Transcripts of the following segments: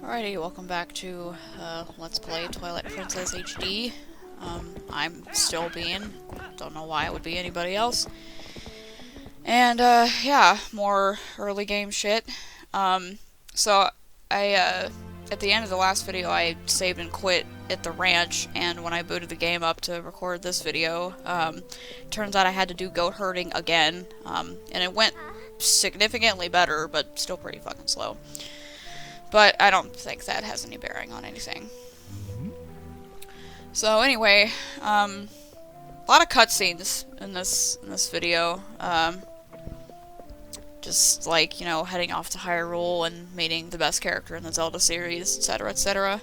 Alrighty, welcome back to Let's Play Twilight Princess HD. I'm still Bean. Don't know why it would be anybody else. And, yeah, more early game shit. So, at the end of the last video, I saved and quit at the ranch, and when I booted the game up to record this video, turns out I had to do goat herding again, and it went significantly better, but still pretty fucking slow. But I don't think that has any bearing on anything. So anyway, a lot of cutscenes in this video. Just like, you know, heading off to Hyrule and meeting the best character in the Zelda series, etc., etc.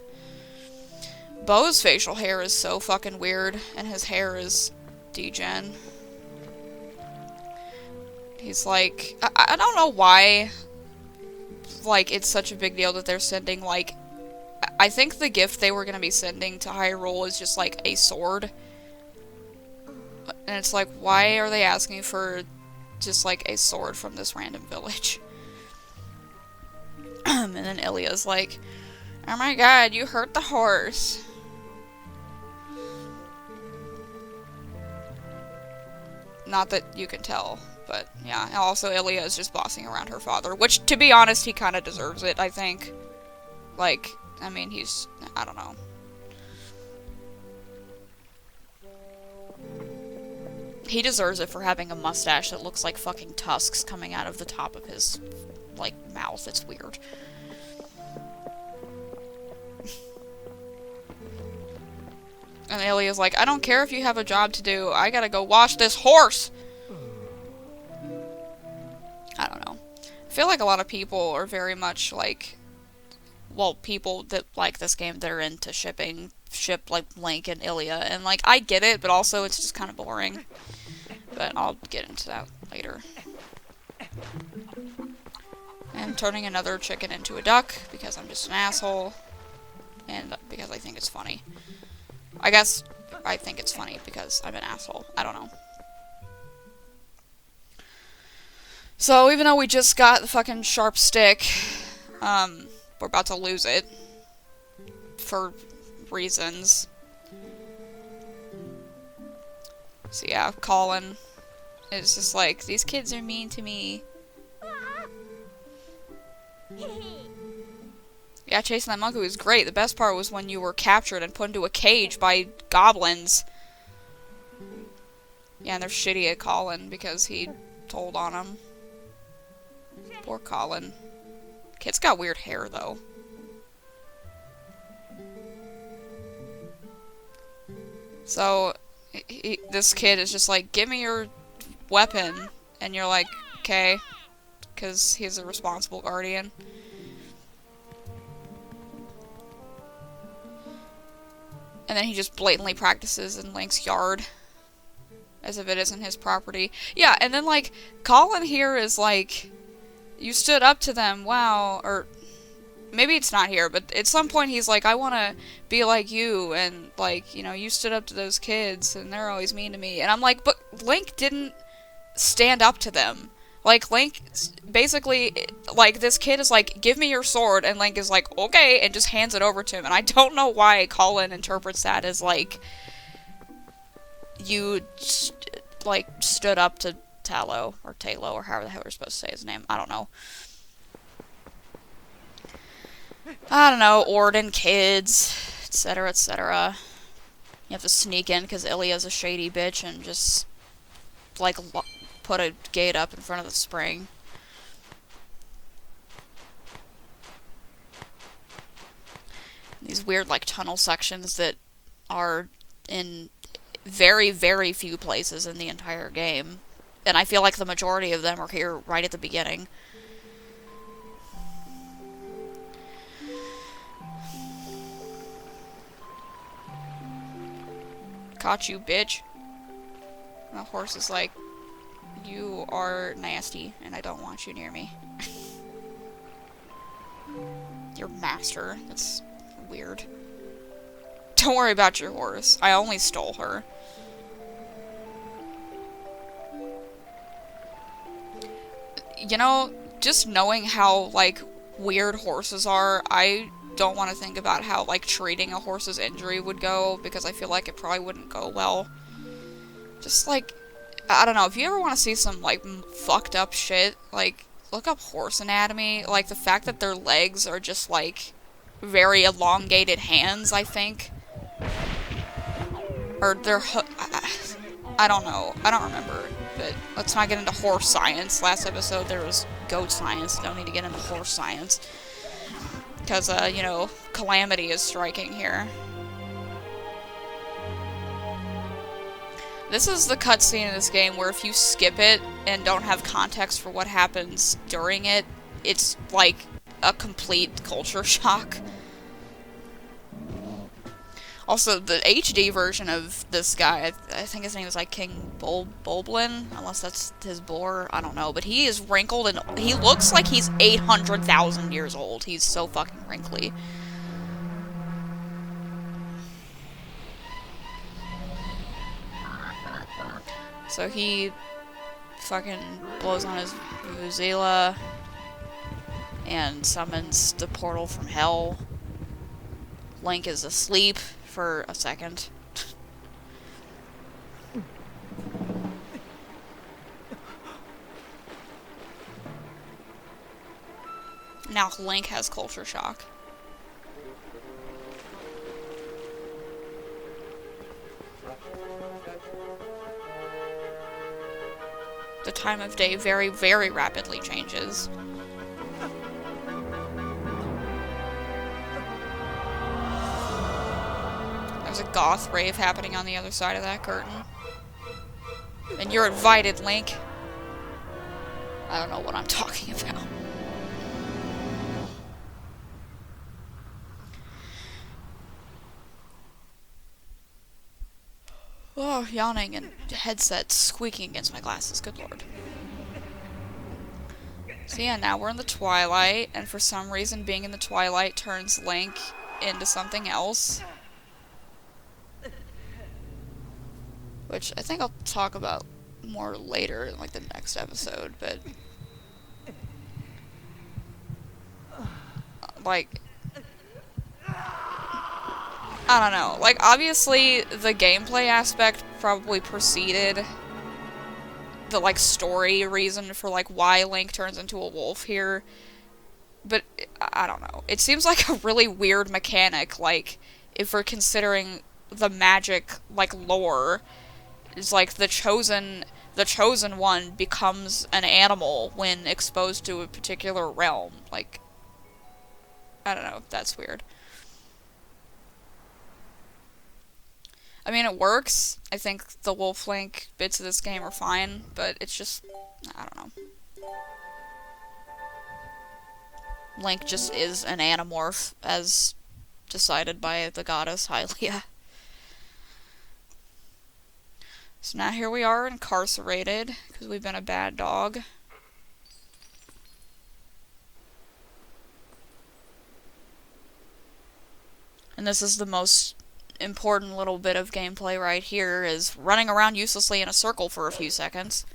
Bo's facial hair is so fucking weird, and his hair is degen. He's like, I don't know why, like, it's such a big deal that they're sending, like, I think the gift they were gonna be sending to Hyrule is just, like, a sword. And it's like, why are they asking for just, like, a sword from this random village? And then Ilia's like, oh my god, you hurt the horse. Not that you can tell. But, yeah, also Ilia is just bossing around her father, which, to be honest, he kind of deserves it, I think. Like, I mean, he's, I don't know. He deserves it for having a mustache that looks like fucking tusks coming out of the top of his, like, mouth. It's weird. And Ilia's like, I don't care if you have a job to do, I gotta go wash this horse! I don't know. I feel like a lot of people are very much like, well, people that like this game that are into ship like Link and Ilia, and like, I get it, but also it's just kind of boring. But I'll get into that later. I'm turning another chicken into a duck because I'm just an asshole, and because I think it's funny. I guess I think it's funny because I'm an asshole. I don't know. So, even though we just got the fucking sharp stick, we're about to lose it. For reasons. So yeah, Colin is just like, these kids are mean to me. Yeah, chasing that monkey was great. The best part was when you were captured and put into a cage by goblins. Yeah, and they're shitty at Colin because he told on them. Poor Colin. Kid's got weird hair, though. So, this kid is just like, give me your weapon. And you're like, okay. Because he's a responsible guardian. And then he just blatantly practices in Link's yard. As if it isn't his property. Yeah, and then, like, Colin here is like, you stood up to them, wow, or maybe it's not here, but at some point he's like, I want to be like you, and, like, you know, you stood up to those kids, and they're always mean to me, and I'm like, but Link didn't stand up to them. Like, Link, basically, like, this kid is like, give me your sword, and Link is like, okay, and just hands it over to him, and I don't know why Colin interprets that as, like, you, like, stood up to Talo, or Talo, or however the hell we're supposed to say his name. I don't know. I don't know, Orden kids, etc., etc. You have to sneak in because Ilia's a shady bitch and just, like, put a gate up in front of the spring. These weird, like, tunnel sections that are in very, very few places in the entire game. And I feel like the majority of them are here right at the beginning. Caught you, bitch. And the horse is like, you are nasty, and I don't want you near me. Your master. That's weird. Don't worry about your horse. I only stole her. You know, just knowing how, like, weird horses are, I don't want to think about how, like, treating a horse's injury would go, because I feel like it probably wouldn't go well. Just, like, I don't know, if you ever want to see some, like, fucked up shit, like, look up horse anatomy. Like, the fact that their legs are just, like, very elongated hands, I think. Or their I don't know. I don't remember. But let's not get into horse science. Last episode there was goat science. Don't need to get into horse science. Because, you know, calamity is striking here. This is the cutscene in this game where if you skip it and don't have context for what happens during it, it's like a complete culture shock. Also, the HD version of this guy, I think his name is like King Bulblin, unless that's his boar, I don't know, but he is wrinkled and he looks like he's 800,000 years old. He's so fucking wrinkly. So he fucking blows on his vuvuzela and summons the portal from hell. Link is asleep for a second. Now Link has culture shock. The time of day very, very rapidly changes. There's a goth rave happening on the other side of that curtain. And you're invited, Link. I don't know what I'm talking about. Oh, yawning and headset squeaking against my glasses, good lord. So yeah, now we're in the Twilight, and for some reason being in the Twilight turns Link into something else. Which I think I'll talk about more later in like the next episode, but like I don't know. Like, obviously, the gameplay aspect probably preceded the, like, story reason for, like, why Link turns into a wolf here. But, I don't know. It seems like a really weird mechanic, like, if we're considering the magic, like, lore. It's like the chosen one becomes an animal when exposed to a particular realm. Like, I don't know. That's weird. I mean, it works. I think the Wolf Link bits of this game are fine, but it's just, I don't know. Link just is an anamorph, as decided by the goddess Hylia. So now here we are, incarcerated, because we've been a bad dog. And this is the most important little bit of gameplay right here, is running around uselessly in a circle for a few seconds.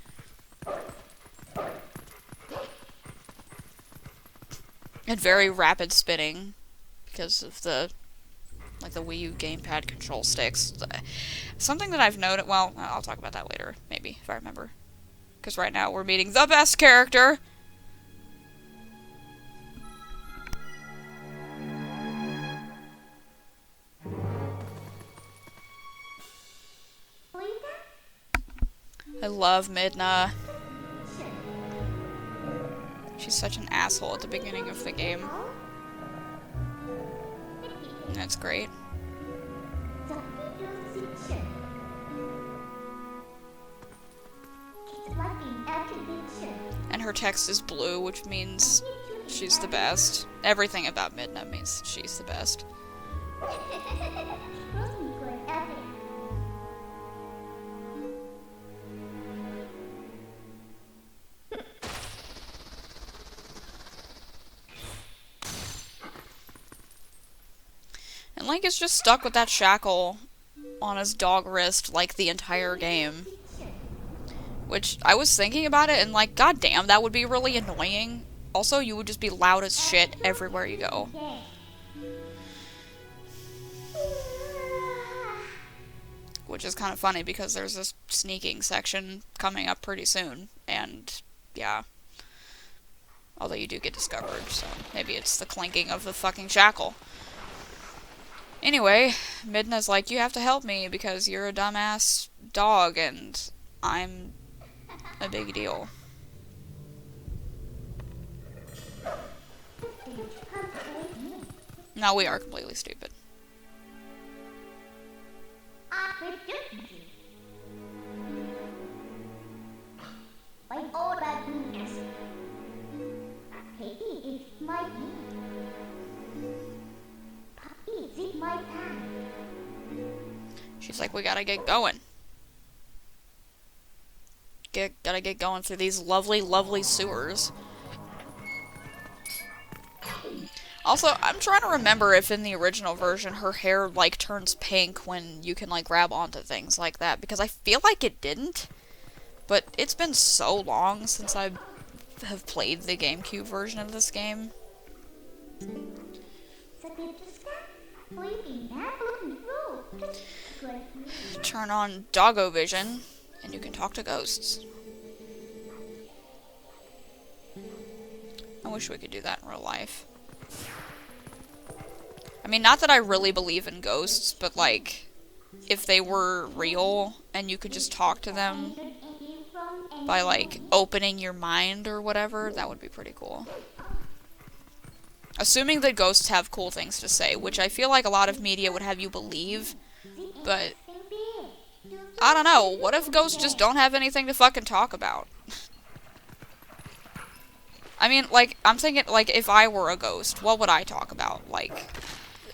And very rapid spinning, because of the, like, the Wii U gamepad control sticks. Something that I've noted, well, I'll talk about that later, maybe, if I remember. Because right now we're meeting the best character! I love Midna. She's such an asshole at the beginning of the game. That's great. And her text is blue, which means she's the best. Everything about Midna means she's the best. And Link is just stuck with that shackle on his dog wrist, like, the entire game. Which, I was thinking about it, and like, goddamn, that would be really annoying. Also, you would just be loud as shit everywhere you go. which is kind of funny because there's this sneaking section coming up pretty soon, and yeah. Although you do get discovered, so maybe it's the clinking of the fucking shackle. Anyway, Midna's like, you have to help me because you're a dumbass dog and I'm a big deal. No, we are completely stupid. She's like, we gotta get going. Gotta get going through these lovely, lovely sewers. Also, I'm trying to remember if in the original version her hair, like, turns pink when you can, like, grab onto things like that, because I feel like it didn't. But it's been so long since I have played the GameCube version of this game. Turn on Doggo Vision, and you can talk to ghosts. I wish we could do that in real life. I mean, not that I really believe in ghosts, but like, if they were real, and you could just talk to them by, like, opening your mind or whatever, that would be pretty cool. Assuming that ghosts have cool things to say, which I feel like a lot of media would have you believe, but I don't know, what if ghosts just don't have anything to fucking talk about? I mean, like, I'm thinking, like, if I were a ghost, what would I talk about? Like,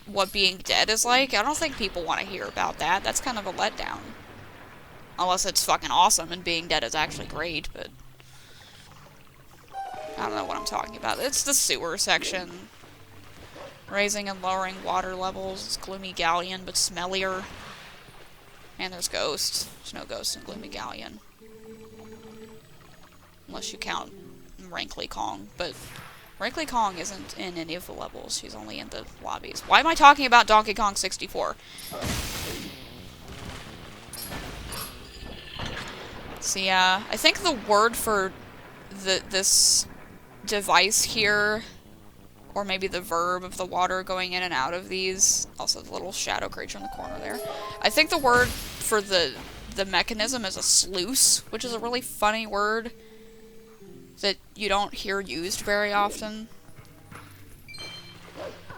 what being dead is like? I don't think people want to hear about that. That's kind of a letdown. Unless it's fucking awesome and being dead is actually great, but I don't know what I'm talking about. It's the sewer section. Raising and lowering water levels. It's Gloomy Galleon, but smellier. And there's ghosts. There's no ghosts in Gloomy Galleon. Unless you count Wrinkly Kong, but Wrinkly Kong isn't in any of the levels. She's only in the lobbies. Why am I talking about Donkey Kong 64? So yeah, I think the word for this device here, or maybe the verb of the water going in and out of these, also the little shadow creature in the corner there. I think the word for the mechanism is a sluice, which is a really funny word that you don't hear used very often.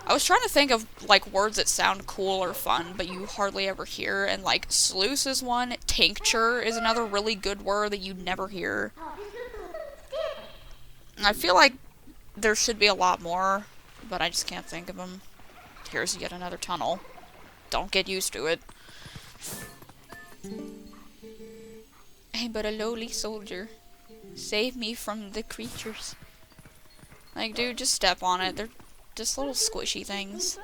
I was trying to think of, like, words that sound cool or fun, but you hardly ever hear, and, like, sluice is one. Tincture is another really good word that you never hear. I feel like there should be a lot more, but I just can't think of them. Here's yet another tunnel. Don't get used to it. I'm but a lowly soldier. Save me from the creatures. Like, dude, just step on it. They're just little squishy things.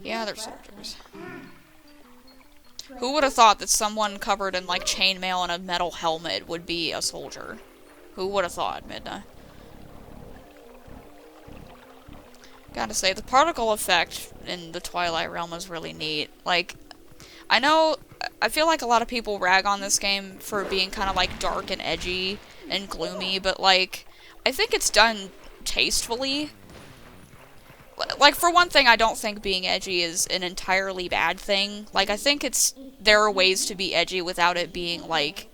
Yeah, they're soldiers. Who would have thought that someone covered in, like, chainmail and a metal helmet would be a soldier? Who would have thought, Midna? Gotta say, the particle effect in the Twilight realm is really neat. Like, I feel like a lot of people rag on this game for being kind of, like, dark and edgy and gloomy, but, like, I think it's done tastefully. Like, for one thing, I don't think being edgy is an entirely bad thing. Like, I think there are ways to be edgy without it being, like,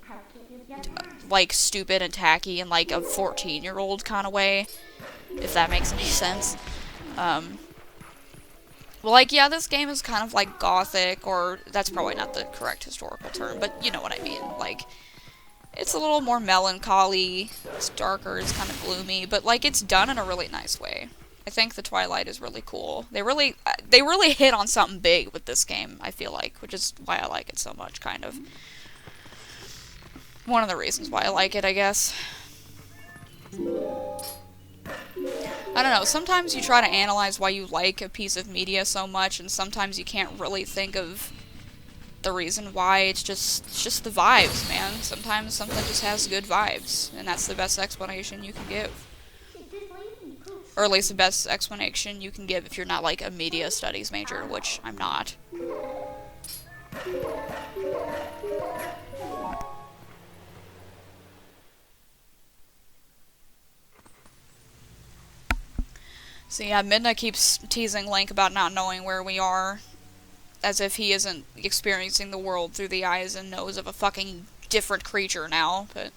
stupid and tacky in, like, a 14-year-old kind of way, if that makes any sense. Well, like, yeah, this game is kind of, like, gothic, or that's probably not the correct historical term, but you know what I mean. Like, it's a little more melancholy, it's darker, it's kind of gloomy, but, like, it's done in a really nice way. I think the Twilight is really cool. They really hit on something big with this game, I feel like, which is why I like it so much, kind of. One of the reasons why I like it, I guess. I don't know, sometimes you try to analyze why you like a piece of media so much, and sometimes you can't really think of the reason why. It's just the vibes, man. Sometimes something just has good vibes, and that's the best explanation you can give. Or at least the best explanation you can give if you're not like a media studies major, which I'm not. So yeah, Midna keeps teasing Link about not knowing where we are, as if he isn't experiencing the world through the eyes and nose of a fucking different creature now, but...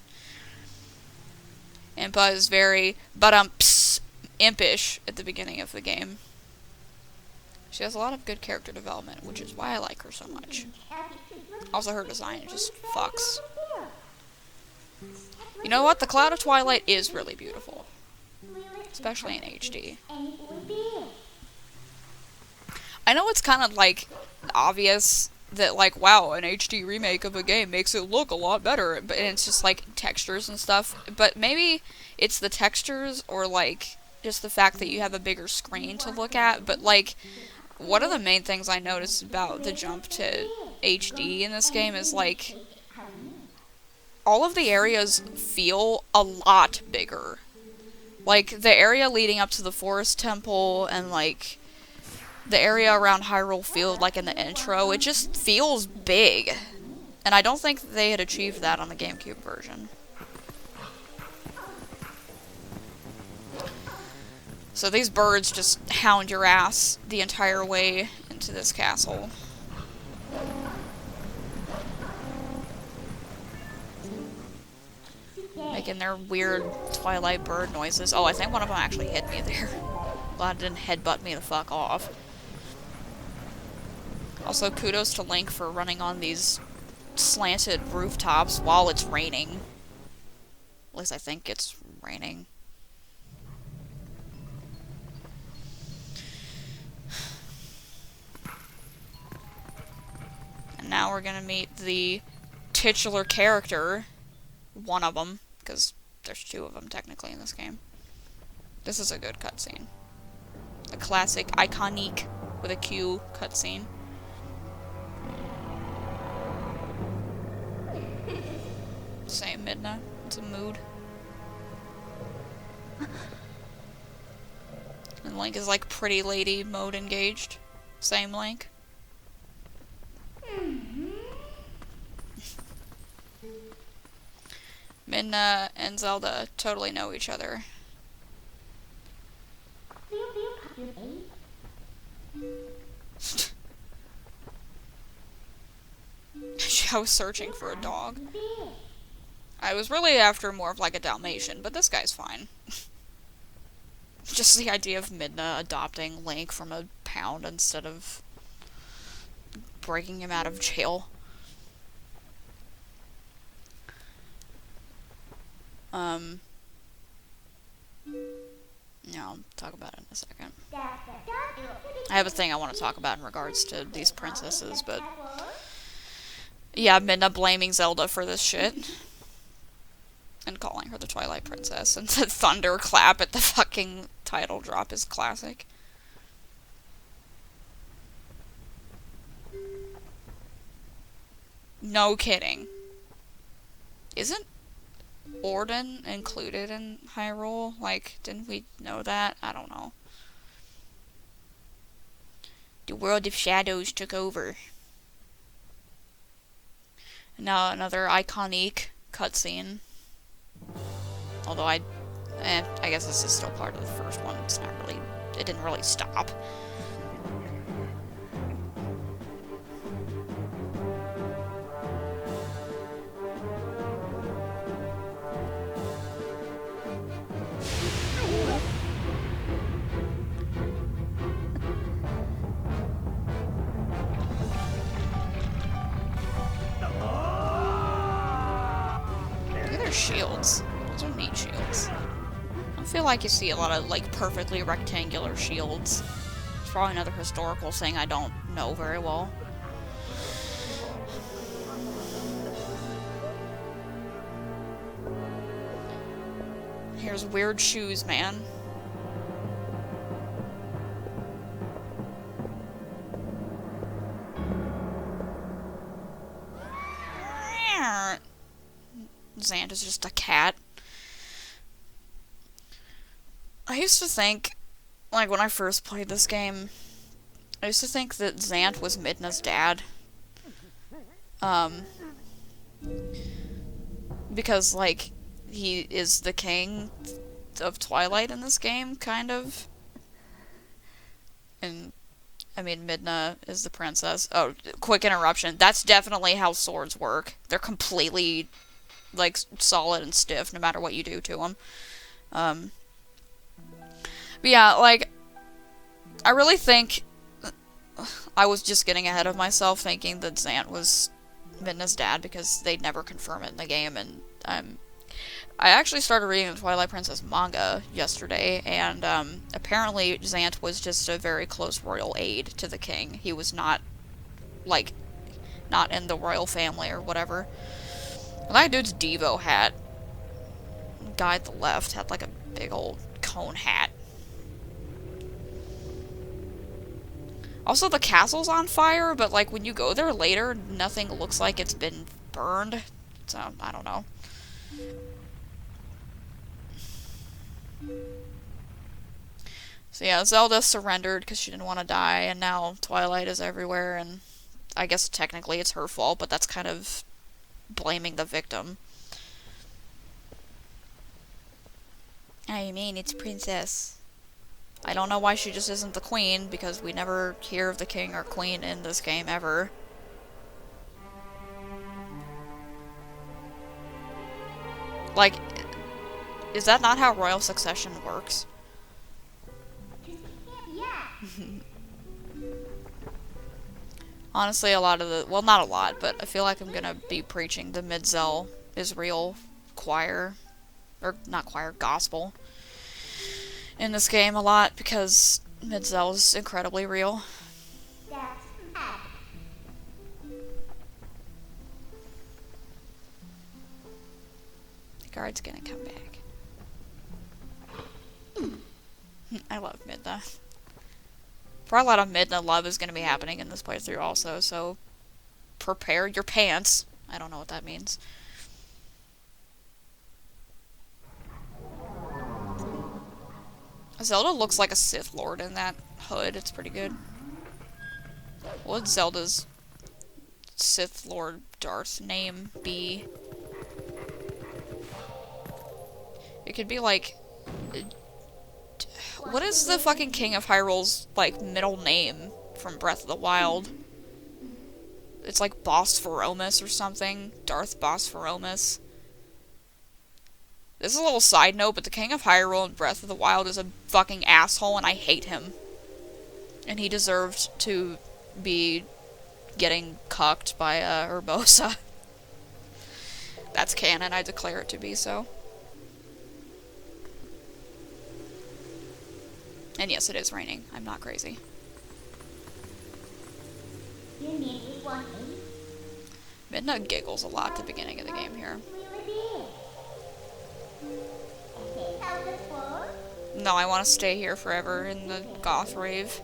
Impa is very impish at the beginning of the game. She has a lot of good character development, which is why I like her so much. Also, her design just fucks. You know what? The Cloud of Twilight is really beautiful. Especially in HD. I know it's kind of, like, obvious that, like, wow, an HD remake of a game makes it look a lot better, but it's just, like, textures and stuff. But maybe it's the textures or, like, just the fact that you have a bigger screen to look at. But, like, one of the main things I noticed about the jump to HD in this game is, like, all of the areas feel a lot bigger. Like, the area leading up to the Forest Temple and, like, the area around Hyrule Field, like in the intro, it just feels big. And I don't think they had achieved that on the GameCube version. So these birds just hound your ass the entire way into this castle. Making their weird Twilight bird noises. Oh, I think one of them actually hit me there. Glad it didn't headbutt me the fuck off. Also, kudos to Link for running on these slanted rooftops while it's raining. At least I think it's raining. And now we're gonna meet the titular character. One of them, because there's two of them technically in this game. This is a good cutscene. A classic, iconic, with a Q cutscene. Same Midna. It's a mood. And Link is like pretty lady mode engaged. Same Link. Midna and Zelda totally know each other. I was searching for a dog. I was really after more of like a Dalmatian, but this guy's fine. Just the idea of Midna adopting Link from a pound instead of breaking him out of jail. Yeah, I'll talk about it in a second. I have a thing I want to talk about in regards to these princesses, but... Yeah, Midna blaming Zelda for this shit. And calling her the Twilight Princess. And the thunderclap at the fucking title drop is classic. No kidding. Isn't Orden included in Hyrule? Like, didn't we know that? I don't know. The world of shadows took over. And now another iconic cutscene. Although I guess this is still part of the first one. It's not really, it didn't really stop. Shields. Those are neat shields. I feel like you see a lot of, like, perfectly rectangular shields. It's probably another historical thing I don't know very well. Here's weird shoes, man. Xanda's just a cat. I used to think, like, when I first played this game, I used to think that Xant was Midna's dad. Um, because, like, he is the king of Twilight in this game, kind of. And, I mean, Midna is the princess. Oh, quick interruption. That's definitely how swords work. They're completely, like, solid and stiff no matter what you do to them. But yeah, like, I really think I was just getting ahead of myself thinking that Xant was Midna's dad because they'd never confirm it in the game, and I actually started reading the Twilight Princess manga yesterday, and apparently Xant was just a very close royal aide to the king. He was not, like, not in the royal family or whatever. And that dude's Devo hat, the guy at the left had like a big old cone hat. Also, the castle's on fire, but, like, when you go there later, nothing looks like it's been burned. So, I don't know. So yeah, Zelda surrendered because she didn't want to die, and now Twilight is everywhere, and I guess technically it's her fault, but that's kind of blaming the victim. I mean, it's Princess. I don't know why she just isn't the queen, because we never hear of the king or queen in this game ever. Like, is that not how royal succession works? Honestly, a lot of the... well, not a lot, but I feel like I'm gonna be preaching the midzel Israel choir. Or, not choir, gospel. In this game a lot, because midzel is incredibly real. The guard's gonna come back. I love Midna. Probably a lot of Midna love is going to be happening in this playthrough also, so prepare your pants. I don't know what that means. Zelda looks like a Sith Lord in that hood. It's pretty good. What would Zelda's Sith Lord Darth name be? It could be like... what is the fucking King of Hyrule's, like, middle name from Breath of the Wild? It's like Bospheromus or something. Darth Bospheromus. This is a little side note, but the King of Hyrule in Breath of the Wild is a fucking asshole, and I hate him. And he deserved to be getting cucked by, Urbosa. That's canon, I declare it to be so. And yes, it is raining. I'm not crazy. Midna giggles a lot at the beginning of the game here. No, I want to stay here forever in the goth rave.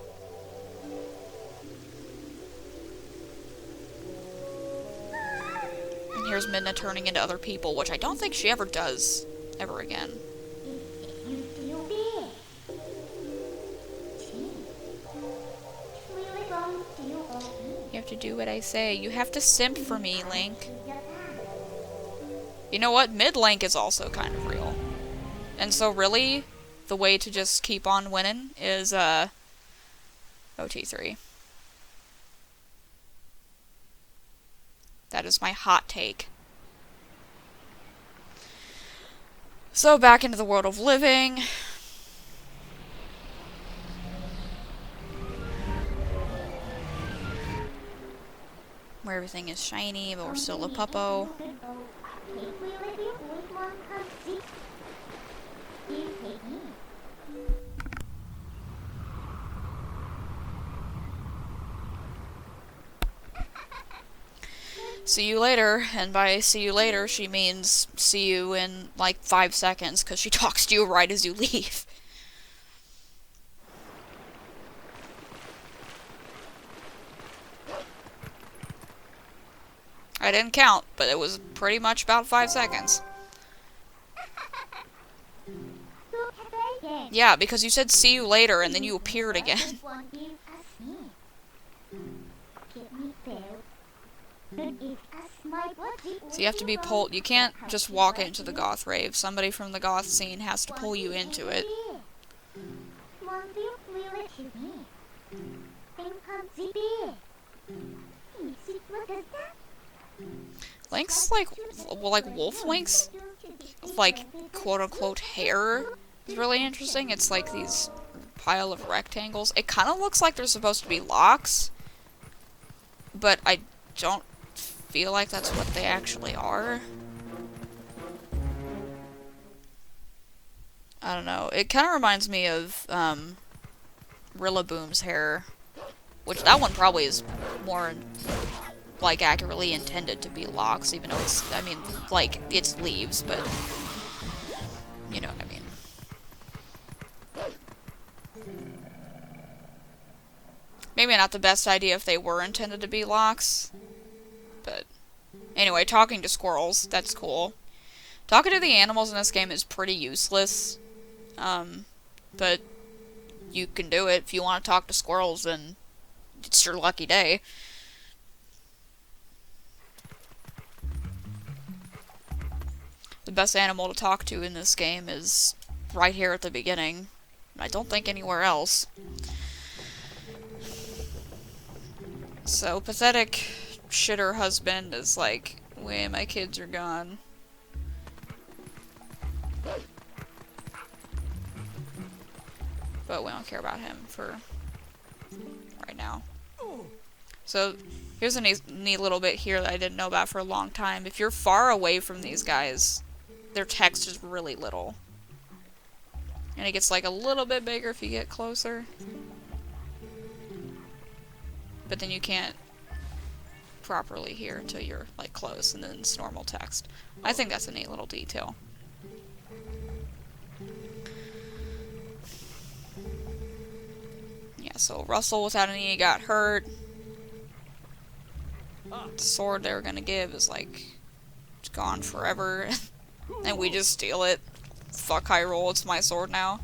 And here's Midna turning into other people, which I don't think she ever does ever again. You have to do what I say. You have to simp for me, Link. You know what? Mid-Link is also kind of real. And so really, the way to just keep on winning is, OT3. That is my hot take. So, back into the world of living. Where everything is shiny, but we're still a puppo. See you later, and by see you later, she means see you in, like, 5 seconds, because she talks to you right as you leave. I didn't count, but it was pretty much about 5 seconds. Yeah, because you said see you later and then you appeared again. So you have to be pulled. You can't just walk into the goth rave. Somebody from the goth scene has to pull you into it. Link's like Wolf Link's like quote unquote hair is really interesting. It's like these pile of rectangles. It kind of looks like they're supposed to be locks, but I don't feel like that's what they actually are. I don't know. It kind of reminds me of Rillaboom's hair, which that one probably is more like accurately intended to be locks, even though it's, I mean, like, it's leaves, but you know what I mean. Maybe not the best idea if they were intended to be locks, but anyway, talking to squirrels, that's cool. Talking to the animals in this game is pretty useless, but you can do it. If you want to talk to squirrels, then it's your lucky day. The best animal to talk to in this game is right here at the beginning. I don't think anywhere else. So, pathetic shitter husband is like, "Wait, my kids are gone." But we don't care about him for right now. So, here's a neat little bit here that I didn't know about for a long time. If you're far away from these guys, their text is really little. And it gets like a little bit bigger if you get closer. But then you can't properly hear until you're like close, and then it's normal text. I think that's a neat little detail. Yeah, so Russell without an E got hurt. The sword they were gonna give is like, it's gone forever. And we just steal it. Fuck Hyrule, it's my sword now.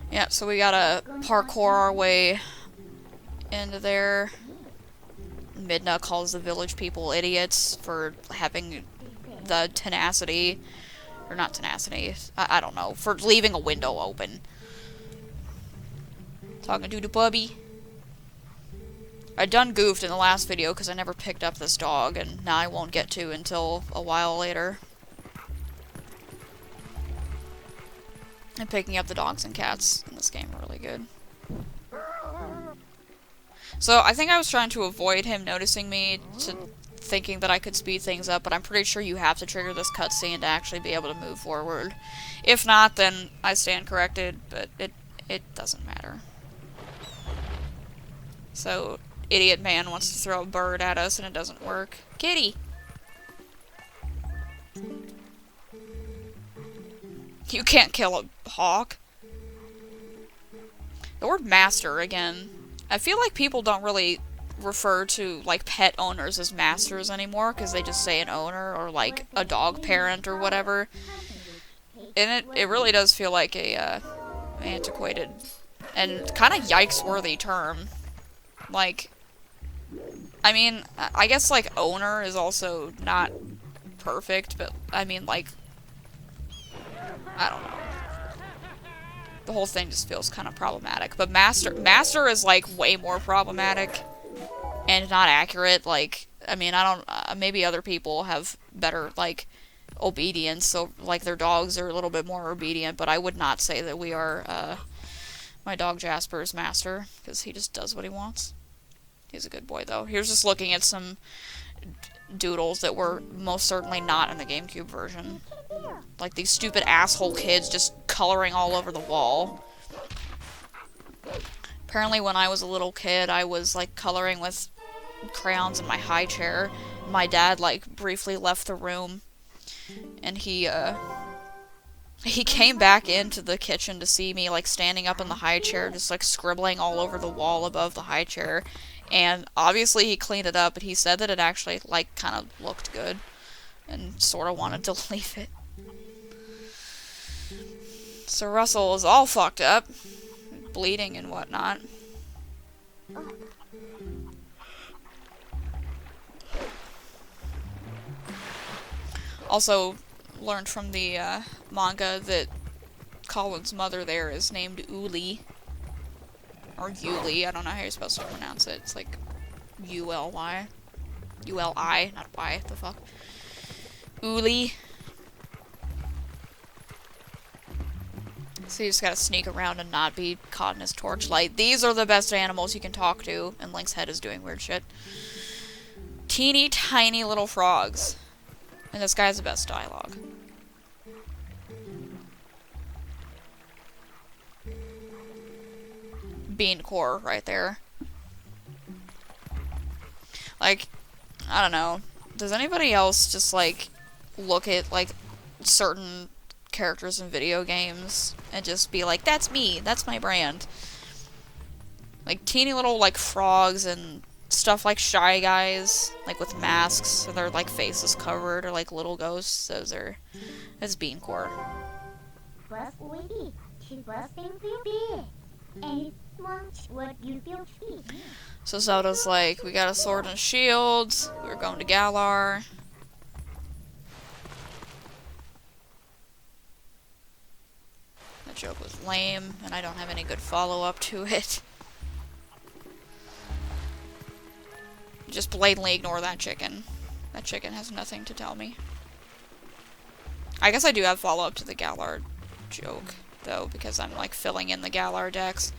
Yeah, so we gotta parkour our way into there. Midna calls the village people idiots for having the tenacity, or not tenacity, I don't know, for leaving a window open. Talking to the puppy. I done goofed in the last video because I never picked up this dog, and now I won't get to until a while later. And picking up the dogs and cats in this game are really good. So I think I was trying to avoid him noticing me, to thinking that I could speed things up, but I'm pretty sure you have to trigger this cutscene to actually be able to move forward. If not, then I stand corrected, but it doesn't matter. So, idiot man wants to throw a bird at us and it doesn't work. Kitty! You can't kill a hawk. The word master, again. I feel like people don't really refer to, like, pet owners as masters anymore, because they just say an owner, or, like, a dog parent, or whatever. And it really does feel like a, antiquated and kind of yikes-worthy term. Like, I mean, I guess, like, owner is also not perfect, but, I mean, like, I don't know. The whole thing just feels kind of problematic. But master is, like, way more problematic and not accurate. Like, I mean, I don't, maybe other people have better, like, obedience, so, like, their dogs are a little bit more obedient, but I would not say that we are, my dog Jasper's master, because he just does what he wants. He's a good boy, though. Here's just looking at some doodles that were most certainly not in the GameCube version. Like these stupid asshole kids just coloring all over the wall. Apparently when I was a little kid, I was, like, coloring with crayons in my high chair. My dad, like, briefly left the room, and he came back into the kitchen to see me, like, standing up in the high chair, just, like, scribbling all over the wall above the high chair. And obviously he cleaned it up, but he said that it actually, like, kind of looked good. And sort of wanted to leave it. So Russell is all fucked up. Bleeding and whatnot. Also, learned from the manga that Colin's mother there is named Uli. Or Yuli, I don't know how you're supposed to pronounce it. It's like U-L-Y. U-L-I, not Y, the fuck. Uli. So you just gotta sneak around and not be caught in his torchlight. These are the best animals you can talk to, and Link's head is doing weird shit. Teeny tiny little frogs. And this guy has the best dialogue. Bean core right there. Like, I don't know. Does anybody else just, like, look at, like, certain characters in video games and just be like, that's me, that's my brand? Like, teeny little, like, frogs and stuff like Shy Guys, like, with masks, so their, like, faces covered, or, like, little ghosts. That's Bean core. So Zelda's like, we got a sword and shield, we're going to Galar. That joke was lame, and I don't have any good follow-up to it. Just blatantly ignore that chicken. That chicken has nothing to tell me. I guess I do have follow-up to the Galar joke, though, because I'm, like, filling in the Galar decks.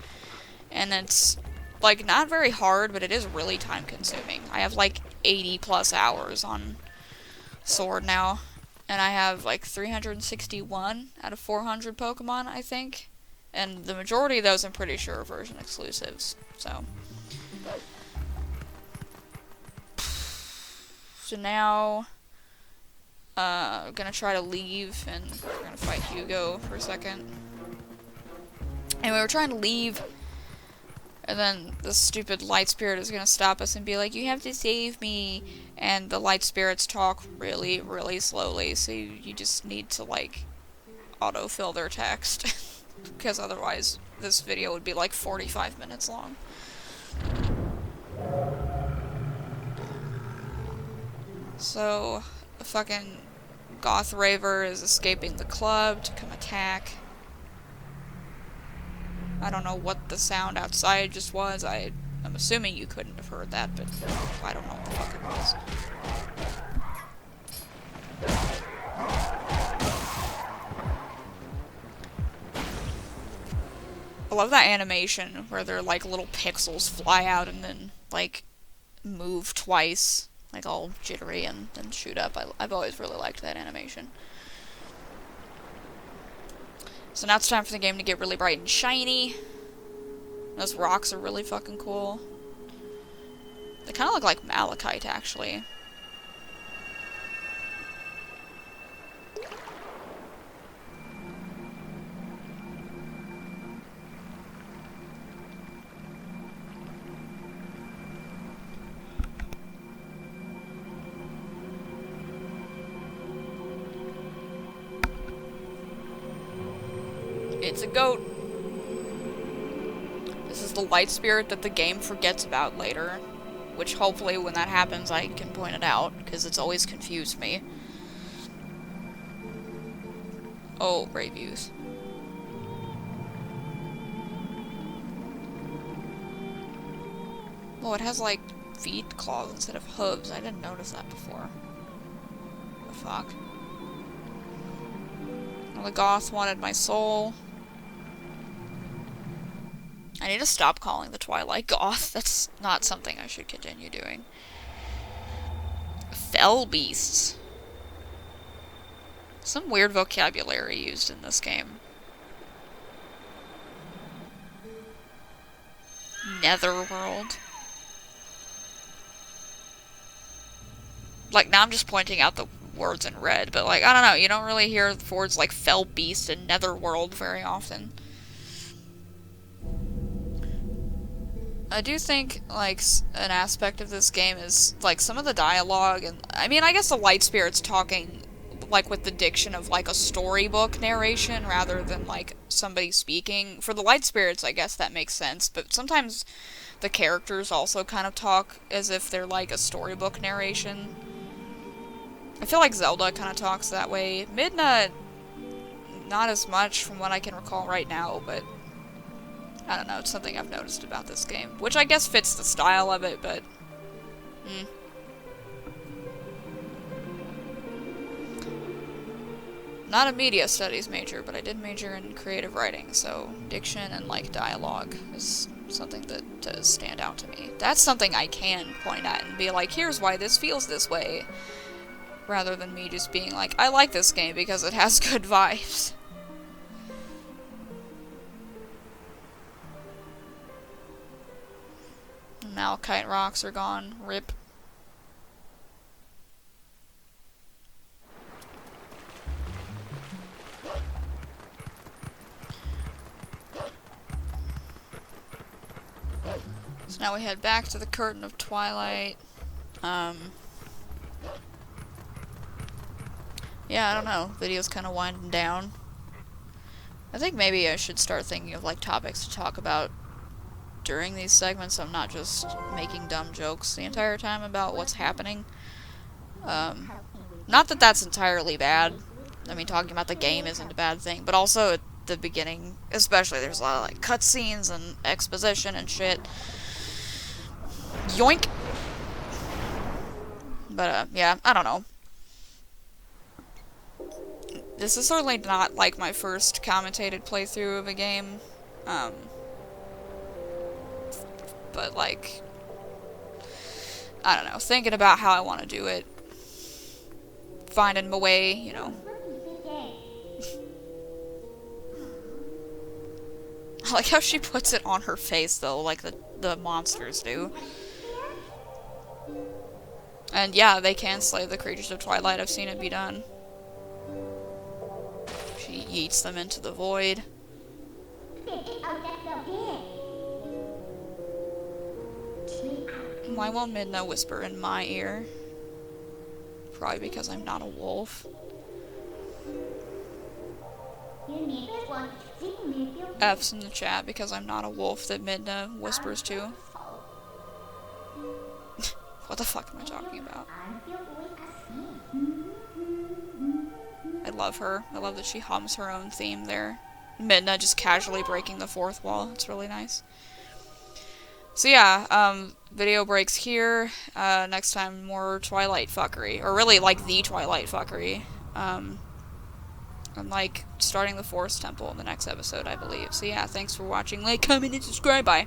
And it's, like, not very hard, but it is really time-consuming. I have, like, 80-plus hours on Sword now. And I have, like, 361 out of 400 Pokemon, I think. And the majority of those, I'm pretty sure, are version exclusives. So now, I'm gonna try to leave, and we're gonna fight Hugo for a second. And we were trying to leave, and then the stupid light spirit is gonna stop us and be like, you have to save me. And the light spirits talk really, really slowly, so you just need to, like, autofill their text. Because otherwise, this video would be like 45 minutes long. So, the fucking Goth Raver is escaping the club to come attack. I don't know what the sound outside just was. I'm assuming you couldn't have heard that, but I don't know what the fuck it was. I love that animation where their, like, little pixels fly out and then, like, move twice. Like, all jittery and then shoot up. I've always really liked that animation. So now it's time for the game to get really bright and shiny. Those rocks are really fucking cool. They kind of look like malachite, actually. It's a goat. This is the light spirit that the game forgets about later. Which hopefully when that happens I can point it out, because it's always confused me. Oh, great views. Oh, it has like feet claws instead of hooves. I didn't notice that before. What the fuck? Well, the goth wanted my soul. I need to stop calling the Twilight goth. That's not something I should continue doing. Fell beasts. Some weird vocabulary used in this game. Netherworld. Like, now I'm just pointing out the words in red, but, like, I don't know, you don't really hear words like fell beast and netherworld very often. I do think, like, an aspect of this game is, like, some of the dialogue, and, I mean, I guess the Light Spirit's talking, like, with the diction of, like, a storybook narration, rather than, like, somebody speaking. For the Light Spirits, I guess that makes sense, but sometimes the characters also kind of talk as if they're, like, a storybook narration. I feel like Zelda kind of talks that way. Midna, not as much from what I can recall right now, but I don't know, it's something I've noticed about this game. Which I guess fits the style of it, but... Not a media studies major, but I did major in creative writing, so diction and, like, dialogue is something that does stand out to me. That's something I can point at and be like, here's why this feels this way. Rather than me just being like, I like this game because it has good vibes. Malachite rocks are gone. Rip. So now we head back to the Curtain of Twilight. Yeah, I don't know. Video's kind of winding down. I think maybe I should start thinking of, like, topics to talk about during these segments. I'm not just making dumb jokes the entire time about what's happening. Not that that's entirely bad. I mean, talking about the game isn't a bad thing, but also at the beginning, especially, there's a lot of, like, cutscenes and exposition and shit. Yoink! But, yeah, I don't know. This is certainly not, like, my first commentated playthrough of a game. But, like, I don't know, thinking about how I want to do it. Finding my way, you know. I like how she puts it on her face, though, like the monsters do. And yeah, they can slay the creatures of Twilight. I've seen it be done. She yeets them into the void. Why won't Midna whisper in my ear? Probably because I'm not a wolf. F's in the chat because I'm not a wolf that Midna whispers to. What the fuck am I talking about? I love her. I love that she hums her own theme there. Midna just casually breaking the fourth wall. It's really nice. So yeah, video breaks here. Next time, more Twilight fuckery. Or really, like, the Twilight fuckery. I'm, like, starting the Forest Temple in the next episode, I believe. So yeah, thanks for watching. Like, comment, and subscribe. Bye.